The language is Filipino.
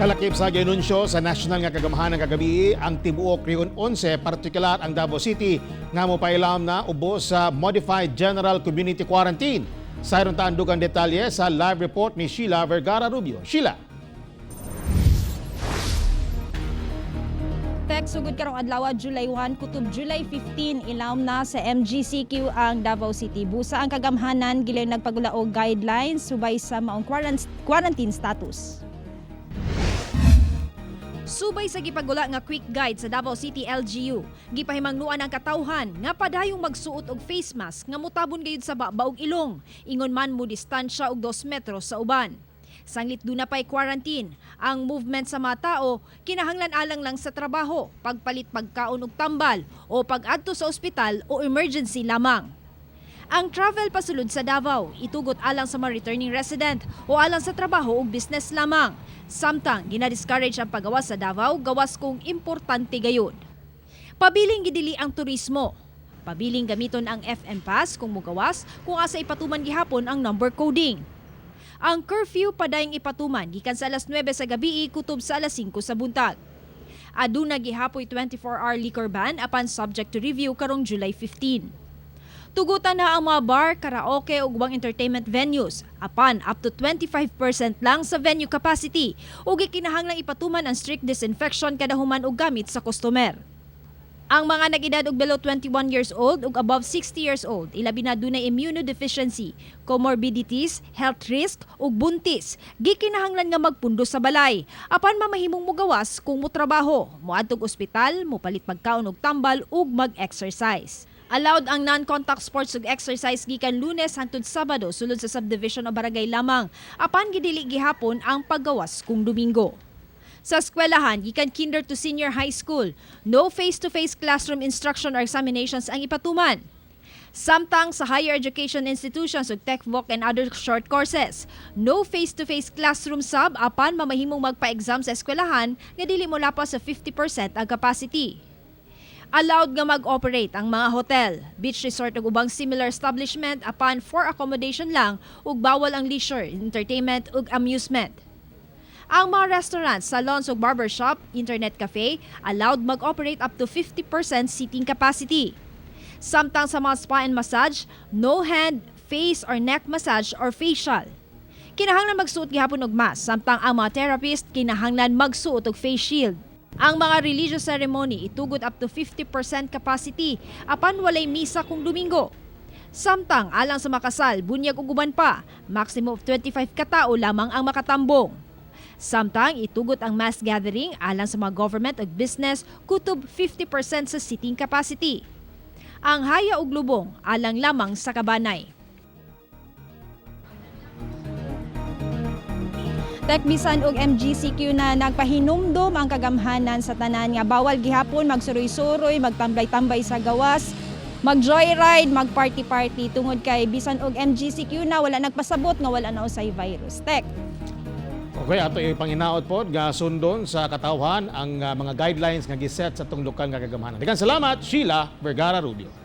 Kalakip sa ginunsyo sa national nga kagamahan ng kagabi ang tibuok Rion 11, partikular ang Davao City nga mopailam na ubos sa Modified General Community Quarantine. Sayron taandog ang detalye sa live report ni Sheila Vergara Rubio. Sheila. Sugod karong adlaw July 1 kutob July 15 ilawom na sa MGCQ ang Davao City. Busa ang kagamhanan gilay nagpagulaog guidelines subay sa maong quarantine status. Subay sa gipagula nga quick guide sa Davao City LGU, gipahimangnuan ang katawhan nga padayong magsuot og face mask nga mutabon gayud sa baog ilong, ingon man mo distansya og 2 metros sa uban. Sanglit do na pa'y quarantine, ang movement sa mga tao kinahanglan alang lang sa trabaho, pagpalit pagkaon og tambal o pag-adto sa ospital o emergency lamang. Ang travel pasulod sa Davao itugot alang sa mga returning resident o alang sa trabaho o business lamang. Samtang ginadiscourage ang paggawas sa Davao gawas kung importante gayud. Pabiling gidili ang turismo. Pabiling gamiton ang FM Pass kung mugawas kung asa ipatuman gihapon ang number coding. Ang curfew padayong ipatuman gikan sa alas 9 sa gabi kutob sa alas 5 sa buntag. Aduna gihapoy 24-hour liquor ban apan subject to review karong July 15. Tugutan na ang mga bar, karaoke ug ubang entertainment venues apan up to 25% lang sa venue capacity ug gikinahanglang ipatuman ang strict disinfection kada human og gamit sa customer. Ang mga nag-edad og below 21 years old ug above 60 years old ilabi na dunay immunodeficiency, comorbidities, health risk ug buntis, gikinahanglan nga magpundo sa balay apan mamahimong mugawas kung motrabaho, moadtog ospital, mopalit pagkaon og tambal ug mag-exercise. Allowed ang non-contact sports ug exercise gikan Lunes hangtod Sabado sulod sa subdivision o barangay lamang apan gidili gihapon ang paggawas kung Domingo. Sa eskwelahan, gikan kinder to senior high school, no face-to-face classroom instruction or examinations ang ipatuman. Samtang sa higher education institutions ug TechVoc and other short courses, no face-to-face classroom sub apan mamahimong magpa-exam sa eskwelahan nga dili molapas sa 50% ang capacity. Allowed nga mag-operate ang mga hotel, beach resort ug ubang similar establishment apan for accommodation lang ug bawal ang leisure, entertainment ug amusement. Ang mga restaurants, salons ug barbershop, internet cafe, allowed mag-operate up to 50% seating capacity. Samtang sa mga spa and massage, no hand, face or neck massage or facial. Kinahanglan magsuot gihapon og mask, samtang ang mga therapist kinahanglan magsuot og face shield. Ang mga religious ceremony itugot up to 50% capacity, apan walay misa kung Domingo. Samtang alang sa makasal, bunyag ug uban pa, maximum of 25 katao lamang ang makatambong. Samtang itugot ang mass gathering alang sa mga government ug business kutob 50% sa seating capacity. Ang haya ug lubong alang lamang sa kabanay. Tekbisan og MGCQ na nagpahinumdom ang kagamhanan sa tanan nga bawal gihapon magsuroy-suroy, magtambay-tambay sa gawas, mag-joyride, mag-party-party tungod kay bisan og MGCQ na wala nagpasabot nga wala na usay virus. Tek. Okay, ato ipanginaot po nga sundon sa katawhan ang mga guidelines nga giset sa tong lokal nga kagamahanan. Daghang salamat, Sheila Vergara Rubio.